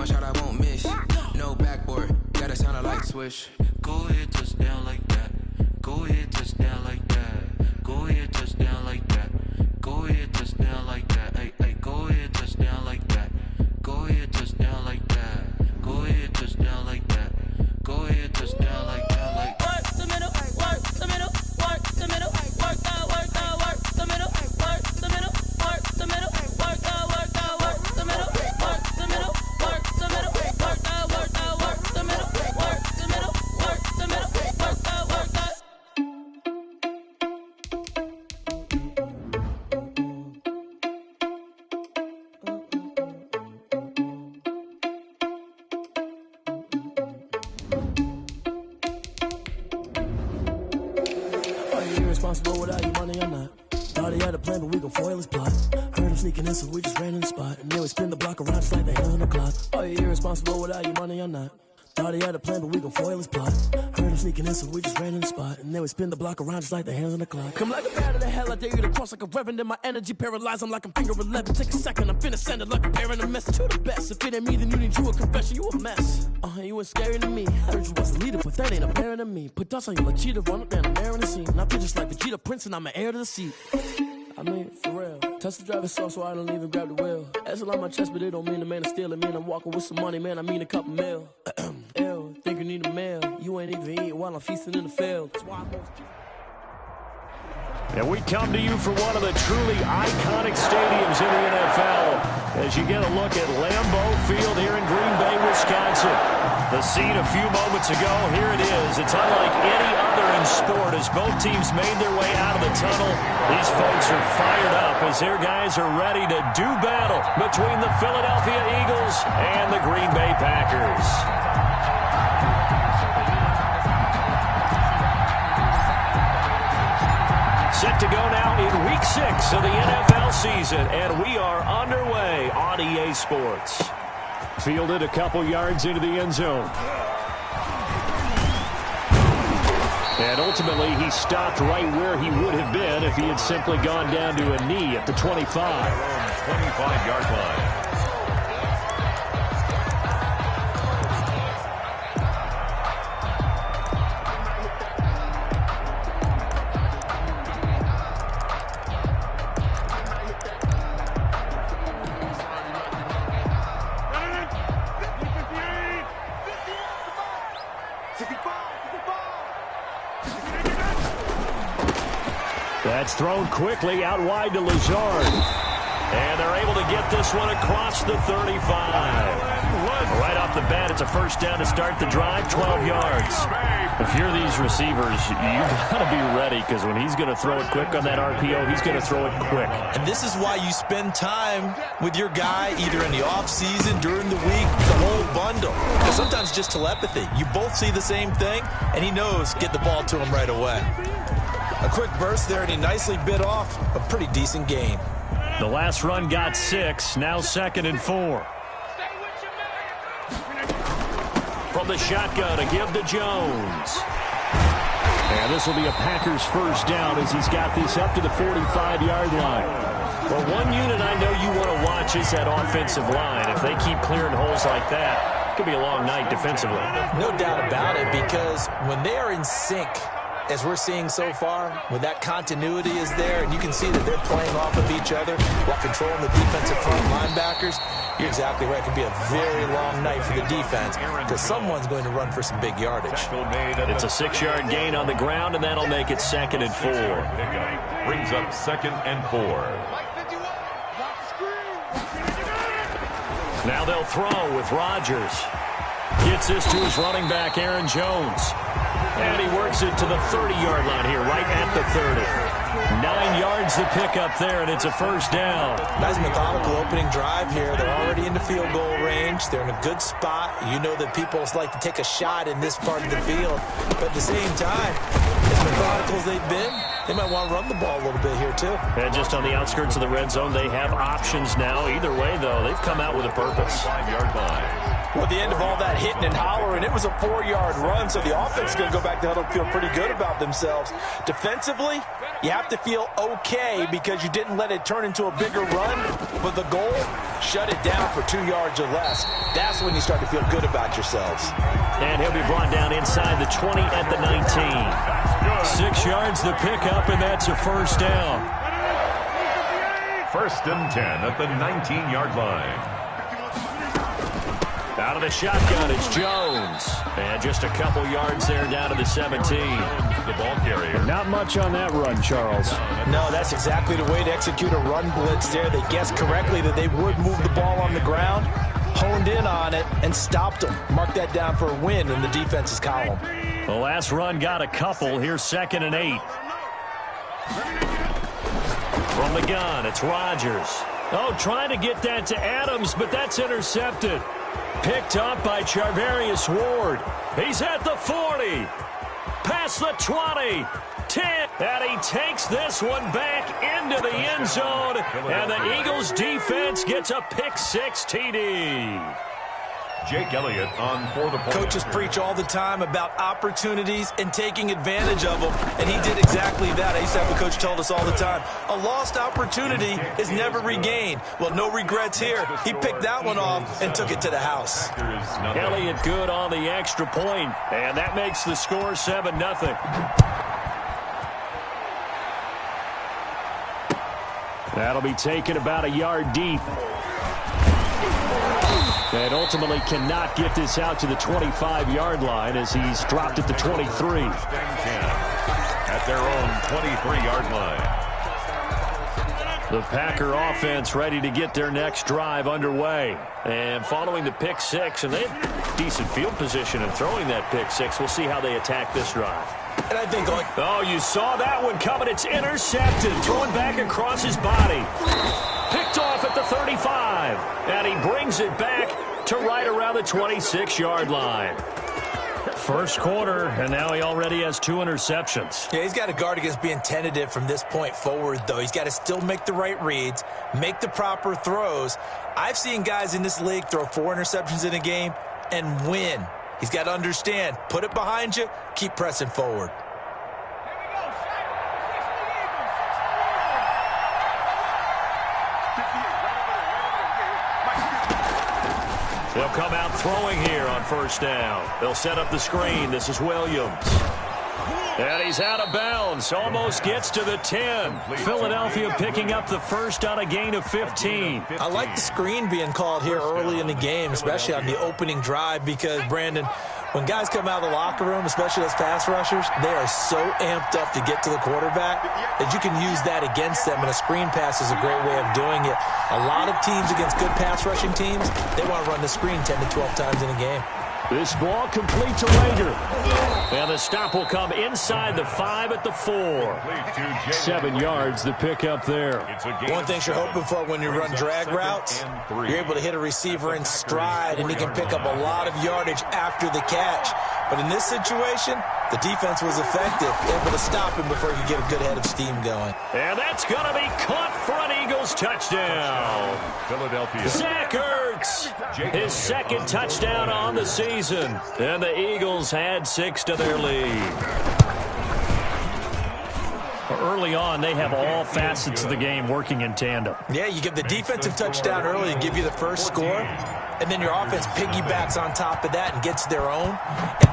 shot, I won't miss. No backboard, gotta sound a light switch. Go ahead, touchdown like that. Go ahead, touchdown like that. Go ahead, touchdown like that. Go ahead, touchdown like that. Hey, hey, go ahead, touchdown like that. Go ahead, touchdown like that. Go ahead, touchdown like that. Go ahead, touchdown like that. Like work the middle, work the middle, work the middle, work the middle, work the middle, work the middle, work the middle, work the middle, work the middle, work the middle, work the middle, work the middle, work the middle, work the. Irresponsible without your money or not. Thought he had a plan, but we gon' foil his plot. Heard him sneaking in, so we just ran in the spot. And then we spin the block around just like the hands on the clock. Are you irresponsible without your money or not? Thought he had a plan, but we gon' foil his plot. Heard him sneaking in, so we just ran in the spot. And then we spin the block around just like the hands on the clock. Come like a bat of the hell, I dare you to cross like a reverend. And my energy paralyzed, I'm like I'm finger 11. Take a second, I'm finna send it like a parent a message. You the best, if it ain't me, then you need you a confession. You a mess, you ain't scary to me. Heard you was a leader, but that ain't apparent to me. Put dust on you like cheetah, run up down the air in the scene. And I feel just like Vegeta Prince, and I'm an heir to the seat. I mean, for real. Touch the driver's soft so I don't even grab the wheel. That's on my chest, but it don't mean the man is stealing. Man, I'm walking with some money, man, I mean a couple mil. Ew, think you need a meal. You ain't even eat while I'm feasting in the field. That's why And we come to you from one of the truly iconic stadiums in the NFL as you get a look at Lambeau Field here in Green Bay, Wisconsin. The scene a few moments ago, here it is. It's unlike any other in sport as both teams made their way out of the tunnel. These folks are fired up as their guys are ready to do battle between the Philadelphia Eagles and the Green Bay Packers. Set to go now in Week 6 of the NFL season, and we are underway on EA Sports. Fielded a couple yards into the end zone. And ultimately, he stopped right where he would have been if he had simply gone down to a knee at the 25. 25-yard line. That's thrown quickly out wide to Lazard. And they're able to get this one across the 35. Right off the bat, it's a first down to start the drive, 12 yards. If you're these receivers, you've got to be ready because when he's going to throw it quick on that RPO, he's going to throw it quick. And this is why you spend time with your guy either in the offseason, during the week, the whole bundle. Because sometimes just telepathy. You both see the same thing, and he knows get the ball to him right away. A quick burst there, and he nicely bit off a pretty decent gain. The last run got 6, now 2nd and 4. From the shotgun, a give to Jones. And this will be a Packers first down as he's got this up to the 45-yard line. Well, one unit I know you want to watch is that offensive line. If they keep clearing holes like that, it could be a long night defensively. No doubt about it, because when they are in sync, as we're seeing so far, when that continuity is there, and you can see that they're playing off of each other while controlling the defensive front linebackers, you're exactly right. It could be a very long night for the defense because someone's going to run for some big yardage. It's a 6-yard gain on the ground, and that'll make it 2nd and 4. Brings up 2nd and 4. Now they'll throw with Rodgers. Gets this to his running back, Aaron Jones. And he works it to the 30-yard line here, right at the 30. 9 yards to pick up there, and it's a first down. Nice methodical opening drive here. They're already in the field goal range. They're in a good spot. You know that people like to take a shot in this part of the field. But at the same time, as methodical as they've been, they might want to run the ball a little bit here, too. And just on the outskirts of the red zone, they have options now. Either way, though, they've come out with a purpose. 5-yard line. Well, at the end of all that hitting and hollering, it was a 4-yard run, so the offense is going to go back to huddle and feel pretty good about themselves. Defensively, you have to feel okay because you didn't let it turn into a bigger run, but the goal, shut it down for 2 yards or less. That's when you start to feel good about yourselves. And he'll be brought down inside the 20 at the 19. 6 yards the pickup, and that's a first down. 1st and 10 at the 19-yard line. Out of the shotgun, it's Jones. And just a couple yards there down to the 17. The ball carrier. Not much on that run, Charles. No, that's exactly the way to execute a run blitz there. They guessed correctly that they would move the ball on the ground, honed in on it, and stopped them. Mark that down for a win in the defense's column. The last run got a couple. Here's 2nd and 8. From the gun, it's Rodgers. Oh, trying to get that to Adams, but that's intercepted. Picked up by Charvarius Ward. He's at the 40. Past the 20. 10. And he takes this one back into the end zone. And the Eagles defense gets a pick-6 TD. Jake Elliott on for the point. Coaches preach all the time about opportunities and taking advantage of them, and he did exactly that. I used to have a coach told us all the time, a lost opportunity is never regained. Well, no regrets here. He picked that one off and took it to the house. Elliott good on the extra point, and that makes the score 7-0. That'll be taken about a yard deep. And ultimately cannot get this out to the 25-yard line as he's dropped at the 23. At their own 23-yard line. The Packer offense ready to get their next drive underway. And following the pick-6, and they have decent field position in throwing that pick-6. We'll see how they attack this drive. And I think, oh, you saw that one coming. It's intercepted. Throwing back across his body. Picked off at the 35. And he brings it back to right around the 26-yard line. First quarter, and now he already has 2 interceptions. Yeah, he's got to guard against being tentative from this point forward, though. He's got to still make the right reads, make the proper throws. I've seen guys in this league throw 4 interceptions in a game and win. He's got to understand, put it behind you, keep pressing forward. They'll come out throwing here on first down. They'll set up the screen. This is Williams. And he's out of bounds. Almost gets to the 10. Philadelphia picking up the first on a gain of 15. I like the screen being called here early in the game, especially on the opening drive, because, Brandon, when guys come out of the locker room, especially as pass rushers, they are so amped up to get to the quarterback that you can use that against them, and a screen pass is a great way of doing it. A lot of teams against good pass rushing teams, they want to run the screen 10 to 12 times in a game. This ball complete to Rager. And the stop will come inside the 5 at the 4. 7 yards the pick up there. One thing you're hoping for when you run drag routes, you're able to hit a receiver in stride, and he can pick up a lot of yardage after the catch. But in this situation, the defense was effective, able to stop him before he could get a good head of steam going. And that's going to be caught for an Eagles touchdown. Philadelphia. Zach Ertz, his 2nd touchdown on the season. And the Eagles add 6 to their lead. Early on, they have all facets of the game working in tandem. Yeah, you give the defensive touchdown early to give you the first score, and then your offense piggybacks on top of that and gets their own.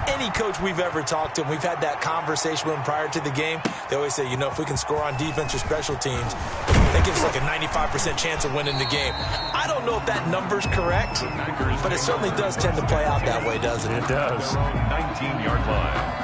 And any coach we've ever talked to, and we've had that conversation with them prior to the game, they always say, you know, if we can score on defense or special teams, that gives us like a 95% chance of winning the game. I don't know if that number's correct, but it certainly does tend to play out that way, doesn't it? It does. 19-yard line.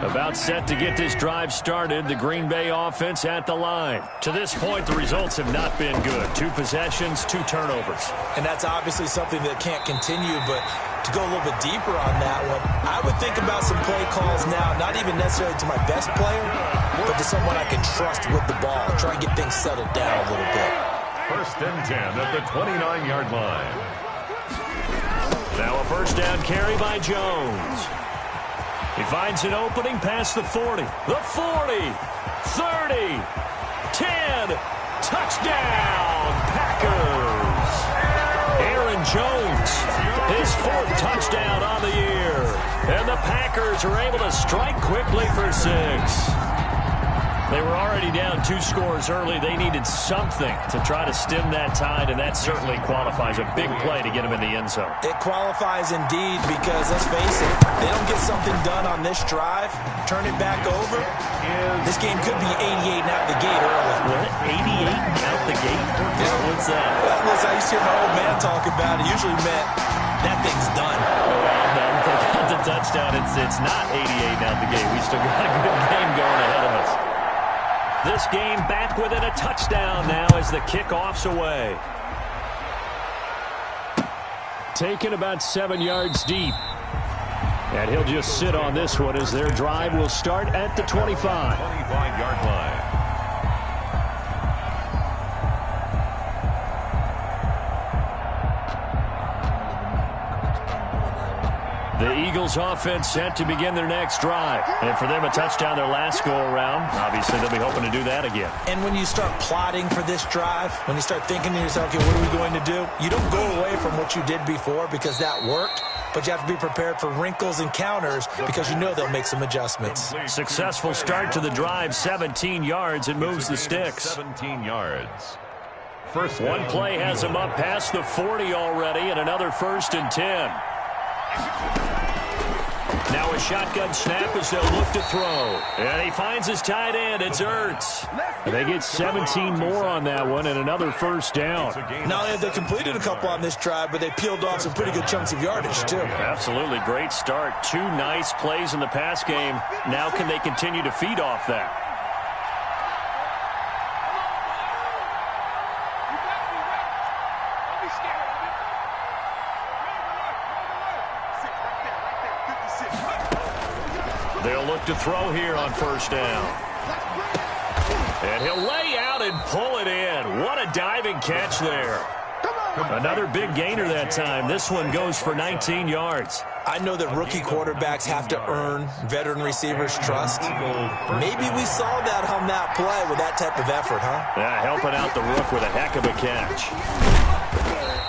About set to get this drive started, the Green Bay offense at the line. To this point, the results have not been good. 2 possessions, 2 turnovers. And that's obviously something that can't continue, but to go a little bit deeper on that one, I would think about some play calls now, not even necessarily to my best player, but to someone I can trust with the ball. Try and get things settled down a little bit. 1st and 10 at the 29-yard line. Now a first down carry by Jones. He finds an opening past the 40. The 40. 30. 10. Touchdown, Packers. touchdown on the year. And the Packers are able to strike quickly for 6. They were already down 2 scores early. They needed something to try to stem that tide, and that certainly qualifies. A big play to get them in the end zone. It qualifies indeed because, let's face it, they don't get something done on this drive, turn it back over, this game could be 88 and out the gate early. What? 88 and out the gate? Yeah. What's that? Well, listen, I used to hear my old man talk about it. Usually meant that thing's done. Well, no, they got the touchdown. It's not 88 and out the gate. We still got a good game going ahead of us. This game back within a touchdown now as the kickoff's away. Taken about 7 yards deep. And he'll just sit on this one as their drive will start at the 25. 25-yard line. The Eagles offense set to begin their next drive. And for them, a touchdown their last go-around. Obviously, they'll be hoping to do that again. And when you start plotting for this drive, when you start thinking to yourself, okay, what are we going to do? You don't go away from what you did before because that worked, but you have to be prepared for wrinkles and counters because you know they'll make some adjustments. Successful start to the drive, 17 yards. It moves the sticks. 17 yards. First One play has him up past the 40 already, and another 1st and 10. Now a shotgun snap as they'll look to throw. And he finds his tight end. It's Ertz. And they get 17 more on that one and another 1st down. Not only have they completed a couple on this drive, but they peeled off some pretty good chunks of yardage, too. Absolutely great start. 2 nice plays in the pass game. Now can they continue to feed off that? They'll look to throw here on 1st down. And he'll lay out and pull it in. What a diving catch there. Another big gainer that time. This one goes for 19 yards. I know that rookie quarterbacks have to earn veteran receivers' trust. Maybe we saw that on that play with that type of effort, huh? Yeah, helping out the rook with a heck of a catch.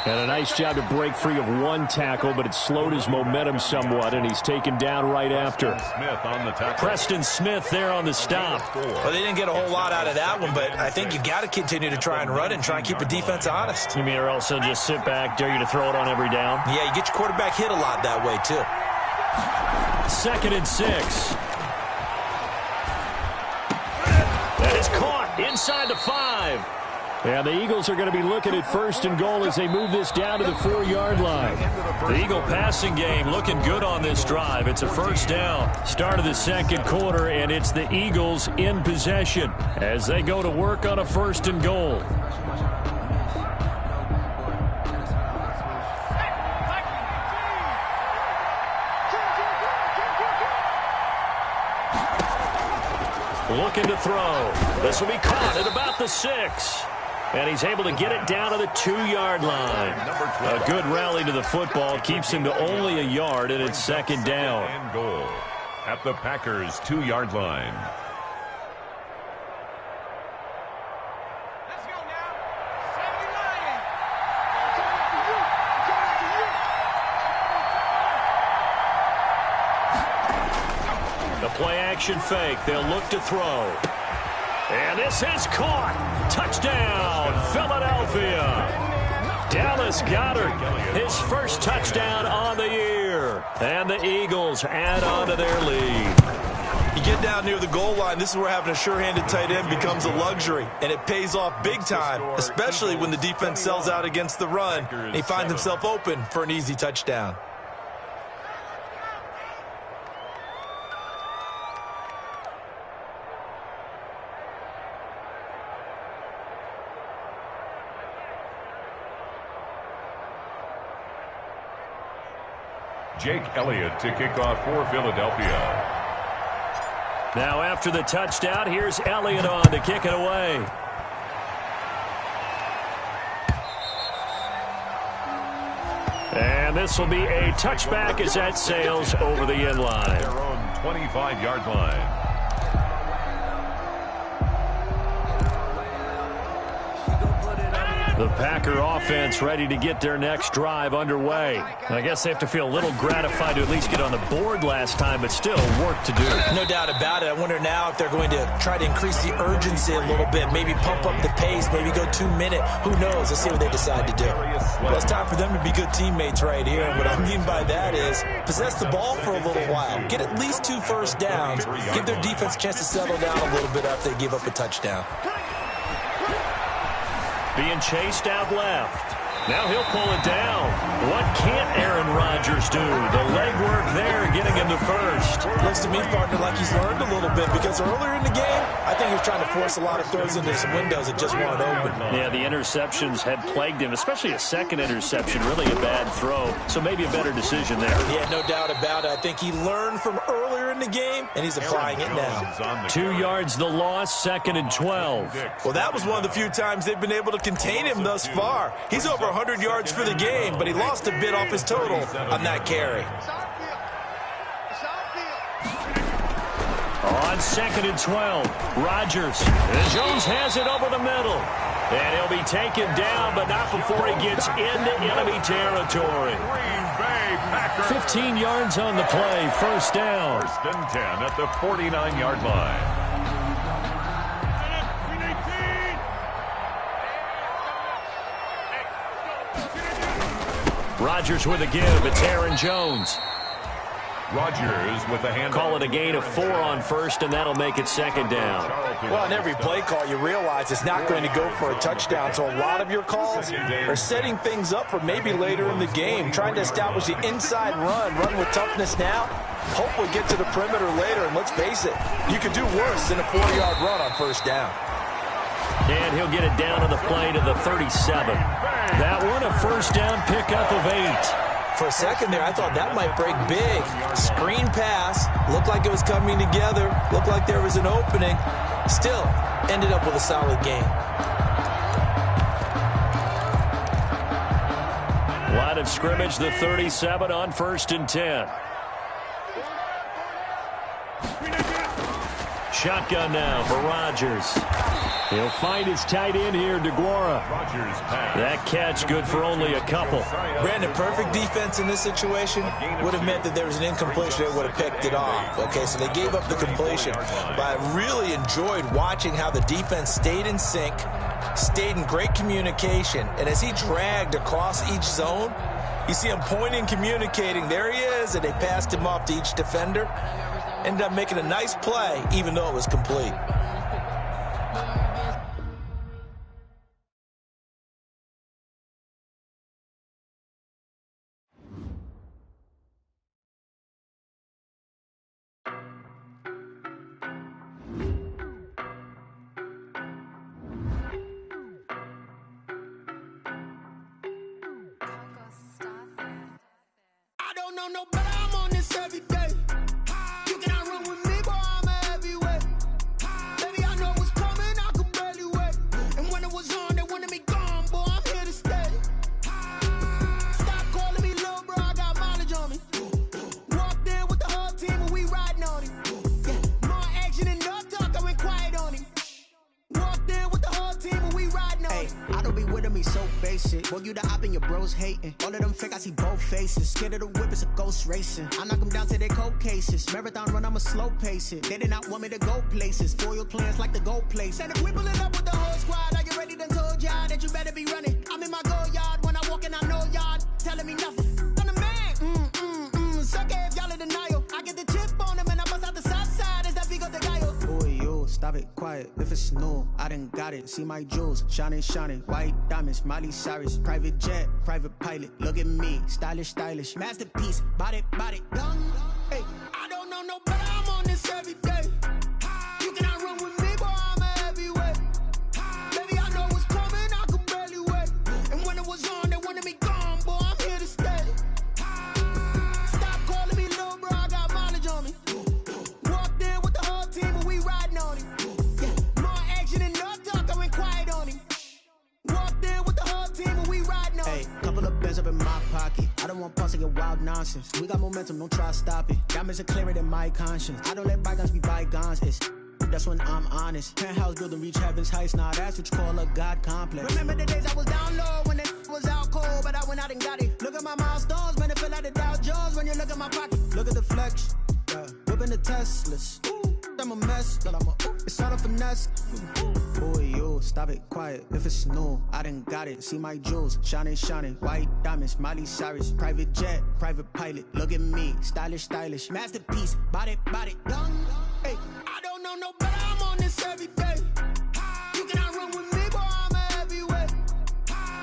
And a nice job to break free of 1 tackle, but it slowed his momentum somewhat, and he's taken down right after. Smith on the tackle. Preston Smith there on the stop. Well, they didn't get a whole lot out of that one, but I think you got to continue to try and run and try and keep the defense honest. You mean or else they'll just sit back, dare you to throw it on every down? Yeah, you get your quarterback hit a lot that way, too. 2nd and 6. That is caught inside the 5. And the Eagles are going to be looking at 1st and goal as they move this down to the 4-yard line. The Eagle passing game looking good on this drive. It's a 1st down. Start of the 2nd quarter, and it's the Eagles in possession as they go to work on a 1st and goal. Looking to throw. This will be caught at about the 6. And he's able to get it down to the 2-yard line. A good rally to the football keeps him to only a yard, and it's 2nd down. And goal at the Packers' 2-yard line. The play-action fake. They'll look to throw. And this is caught. Touchdown, Philadelphia. Dallas Goedert, his 1st touchdown on the year. And the Eagles add on to their lead. You get down near the goal line, this is where having a sure-handed tight end becomes a luxury. And it pays off big time, especially when the defense sells out against the run. And he finds himself open for an easy touchdown. Jake Elliott to kick off for Philadelphia. Now after the touchdown, here's Elliott on to kick it away. And this will be a touchback as that sails over the end line. Their own 25-yard line. The Packer offense ready to get their next drive underway. I guess they have to feel a little gratified to at least get on the board last time, but still work to do. No doubt about it. I wonder now if they're going to try to increase the urgency a little bit, maybe pump up the pace, maybe go 2 minute. Who knows? Let's see what they decide to do. Well, it's time for them to be good teammates right here. And what I mean by that is possess the ball for a little while, get at least 2 first downs, give their defense a chance to settle down a little bit after they give up a touchdown. Being chased out left. Now he'll pull it down. What can't Aaron Rodgers do? The legwork there getting him to first. Looks to me, partner, like he's learned a little bit because earlier in the game, I think he was trying to force a lot of throws into some windows that just weren't open. Yeah, the interceptions had plagued him, especially a second interception, really a bad throw. So maybe a better decision there. Yeah, no doubt about it. I think he learned from earlier in the game, and he's applying it now. 2 yards the loss, 2nd and 12. Well, that was one of the few times they've been able to contain him thus far. He's over 100 yards for the game, but he lost a bit off his total on that carry. On 2nd and 12, Rodgers. And Jones has it over the middle. And he'll be taken down, but not before he gets into enemy territory. 15 yards on the play, first down. 1st and 10 at the 49-yard line. Rodgers with a give. It's Aaron Jones. Rodgers with the hand. Call it a gain of 4 on first, and that'll make it 2nd down. Well, in every play call, you realize it's not going to go for a touchdown. So a lot of your calls are setting things up for maybe later in the game, trying to establish the inside run with toughness now. Hopefully get to the perimeter later, and let's face it, you could do worse than a 40-yard run on first down. And he'll get it down to the play to the 37. That one, a first down pickup of 8. For a second there, I thought that might break big. Screen pass. Looked like it was coming together. Looked like there was an opening. Still, ended up with a solid game. Line of scrimmage, the 37 on 1st and 10. Shotgun now for Rodgers. He'll find his tight end here, DeGuara. That catch good for only a couple. Brandon, perfect defense in this situation would have meant that there was an incompletion. They would have picked it off. Okay, so they gave up the completion. But I really enjoyed watching how the defense stayed in sync, stayed in great communication. And as he dragged across each zone, you see him pointing, communicating. There he is, and they passed him off to each defender. Ended up making a nice play, even though it was complete. I don't know no better, I'm on this every day. You cannot run with me, boy, I'm a heavyweight. Baby, I know what's coming, I could barely wait. And when it was on, they wanted me gone, boy, I'm here to stay. Stop calling me little bro, I got mileage on me. Walked in with the whole team and we riding on him. Yeah, more action and no talk, I went quiet on him. Walked in with the whole team and we riding on him. I don't be with me so basic. Boy, you the op and your bros hating. All of them fake, I see both faces. Scared of the whip, it's a ghost racing. I knock them down to their cold cases. Marathon run, I'ma slow pace it. They did not want me to go places. Foil plans like the gold place. And if we pulling up with the whole squad, I already done told y'all that you better be running. I'm in my go yard, when I walk in, I know y'all telling me nothing. I'm the man, suck it if y'all in denial. I get the chip on them and I bust out the south side, is that big of the guy? Boy, yo, stop it, quiet. If it's new, I done got it. See my jewels, shining, white diamonds, Miley Cyrus, private jet, private pilot. Look at me, stylish, masterpiece, body, young. Hey, I don't know no better, I'm on this every day. You cannot run with me, boy, I'm a heavyweight. Baby, I know what's coming, I could barely wait. And when it was on, they wanted me gone, boy, I'm here to stay. Stop calling me little bro, I got mileage on me. Walked in with the whole team and we riding on him. Yeah, more action and no talk, I went quiet on him. Walked in with the whole team and we riding on him. Couple of bands up in my pocket. I don't want pulse to get wild nonsense. We got momentum, don't try to stop it. Diamonds are clearer than my conscience. I don't let bygones be bygones. It's that's when I'm honest. Penthouse building, reach heaven's heights, nah, that's what you call a God complex. Remember the days I was down low when it was out cold, but I went out and got it. Look at my milestones, man, it feel like the Dow Jones when you look at my pocket. Look at the flex, yeah. Whipping the Teslas. I'm a mess, but it's all a finesse. Boy, you stop it, quiet. If it's new, I done got it. See my jewels, shining, shining. White diamonds, Miley Cyrus. Private jet, private pilot. Look at me, stylish, stylish. Masterpiece, body, young. Hey, I don't know no better. I'm on this every day. You cannot run with me, boy. I'm a heavyweight.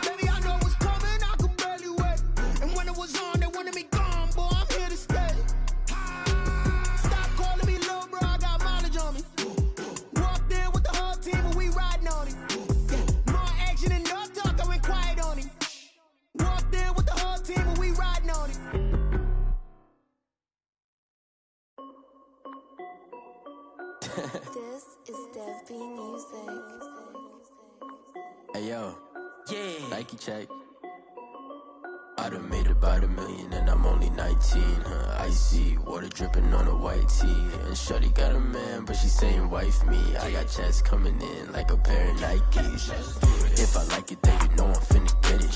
Baby, I know what's coming. I could barely wait. And when it was on, they wanted me gone, boy. I'm here to stay. This is Dev B Music. Hey yo, yeah, Nike check. I done made about $1 million and I'm only 19. Icy water dripping on a white tee. And shorty got a man, but she saying wife me. I got checks coming in like a pair of Nikes. If I like it, then you know I'm finna get it.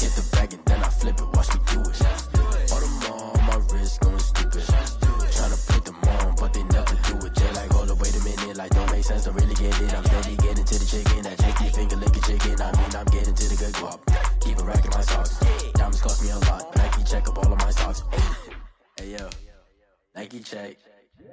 Get the bag and then I flip it, watch me do it. All my wrist going stupid. Tryna put them on, but they never do it. They like, hold up, wait a minute, like don't make sense, don't really get it. I'm steady getting to the chicken, that chicky finger licking chicken. I mean, I'm getting to the good guap. Keep a rack in my socks. Diamonds cost me a lot. Nike check up all of my socks. Hey yo, Nike check.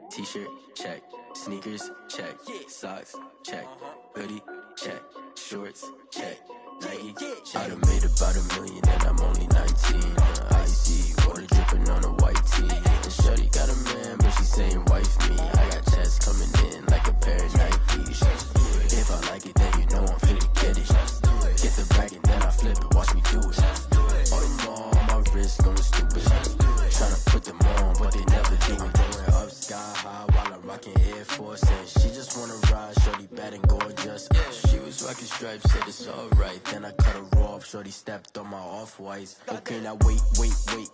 T-shirt check. Sneakers check. Socks check. Hoodie check. Shorts check. Nike. I done made about $1 million and I'm only 19. Icy water dripping on a white tee. And shorty got a man, but she saying wife me. I got checks coming in like a pair of Nikes. If I like it, then you know I'm finna get it. Get the bag and then I flip it, watch me do it. All my wrist going stupid. Tryna put them on, but they never do it. Going up sky high while I'm rocking Air Force. And she just wanna ride, shorty bad and gorgeous. She was rocking stripes, said it's alright. Then I cut her off, shorty stepped on my off-whites. Okay, now wait.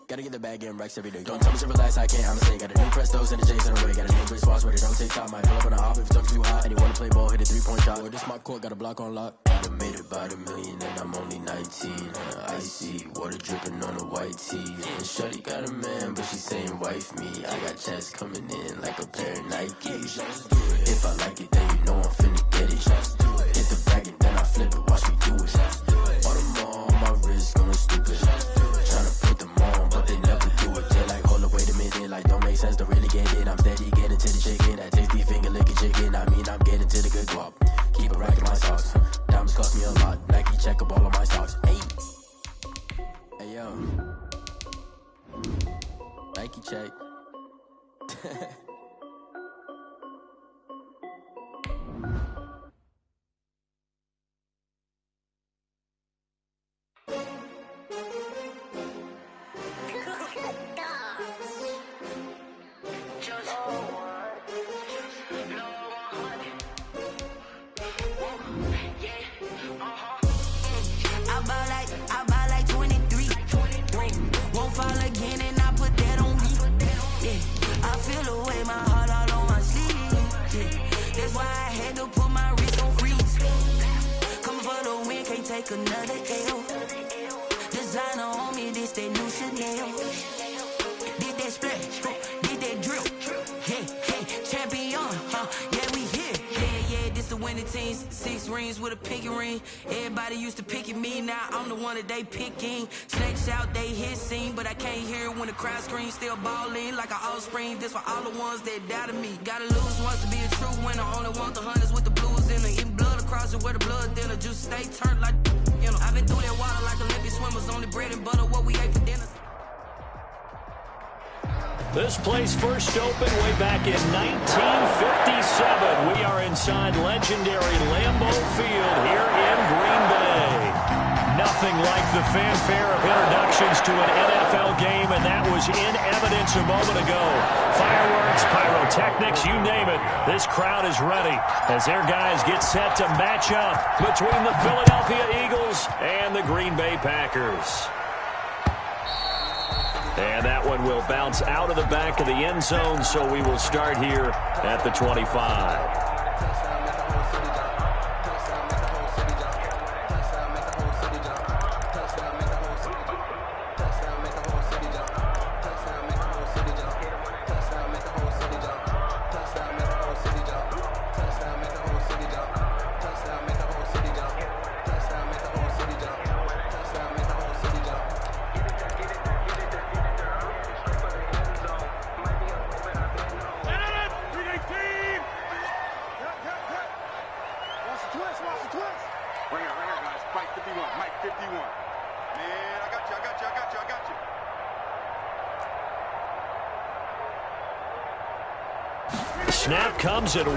Gotta get the bag and racks every day. Don't tell me to relax, I can't, I'ma say. Got a new Prestos and a J's in a way. Got a new wrist watch, but it don't take time. I pull up on a hop if it's talking too hot. And you wanna play ball, hit a 3-point shot. Or this my court, got a block on lock. I done made about $1 million and I'm only 19. Icy water dripping on a white tee. And shorty got a man, but she saying wife me. I got checks coming in like a pair of Nikes. If I like it, then you know I'm finna get it. Hit the bag and then I flip it, watch me do it. All my wrist going stupid. Tryna put them on, but they never do it. They like, hold up, wait a minute, like don't make sense, don't really get it. I'm steady getting to the chicken, that tasty finger licking chicken. I mean, I'm getting to the good guap. Keep a rack in my socks. Diamonds cost me a lot. Nike check up all of my stocks. Hey yo, Nike check. Take another L. Designer on me, this that new Chanel. Did that splash, did that drip. Hey, champion, yeah, we here. Yeah, this the winning teams. 6 rings with a pinky ring. Everybody used to picking me, now I'm the one that they picking. Snakes out, they hit scene, but I can't hear it when the crowd screams. Still balling like an offspring. This for all the ones that doubted me. Gotta lose once to be a true winner. Only want the hunters with the blues in it. Eating blood across it where the blood thinner. Juice stay turned like, you know. I've been through that water like Olympic swimmers. Only bread and butter, what we ate for dinner. This place first opened way back in 1957. We are inside legendary Lambeau Field here in Green Bay. Nothing like the fanfare of introductions to an NFL game, and that was in evidence a moment ago. Fireworks, pyrotechnics, you name it. This crowd is ready as their guys get set to match up between the Philadelphia Eagles and the Green Bay Packers. And that one will bounce out of the back of the end zone, so we will start here at the 25. snap comes at 1.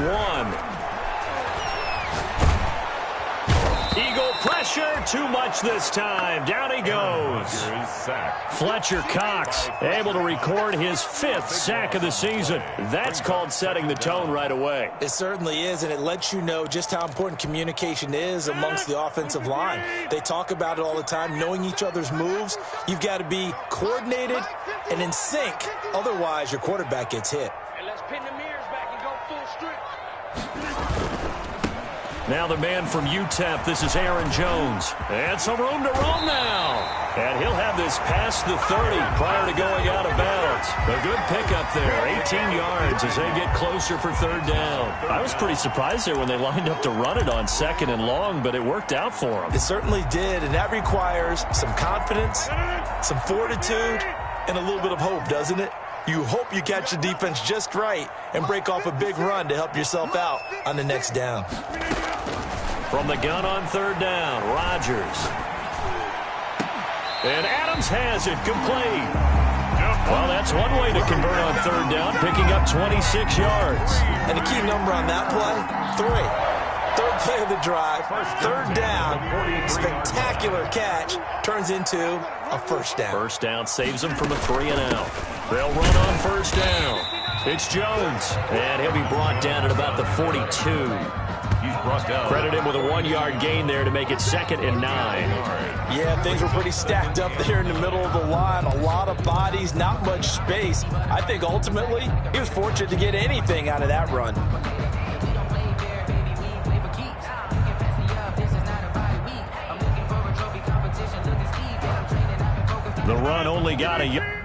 Eagle pressure, too much this time. Down he goes. Fletcher Cox able to record his 5th sack of the season. That's called setting the tone right away. It certainly is, and it lets you know just how important communication is amongst the offensive line. They talk about it all the time, knowing each other's moves. You've got to be coordinated and in sync. Otherwise, your quarterback gets hit. And let's pin the mirrors back and go full strip. Now the man from UTEP, this is Aaron Jones. And some room to roam now. And he'll have this past the 30 prior to going out of bounds. A good pickup there, 18 yards as they get closer for 3rd down. I was pretty surprised there when they lined up to run it on 2nd and long, but it worked out for them. It certainly did, and that requires some confidence, some fortitude, and a little bit of hope, doesn't it? You hope you catch the defense just right and break off a big run to help yourself out on the next down. From the gun on 3rd down, Rodgers. And Adams has it complete. Well, that's one way to convert on 3rd down, picking up 26 yards. And the key number on that play, 3. 3rd play of the drive, 3rd down, spectacular catch, turns into a 1st down. 1st down saves them from a 3-and-out. They'll run on 1st down. It's Jones, and he'll be brought down at about the 42. Credit him with a 1-yard gain there to make it 2nd and 9. Yeah, things were pretty stacked up there in the middle of the line. A lot of bodies, not much space. I think ultimately he was fortunate to get anything out of that run. The run only got a yard.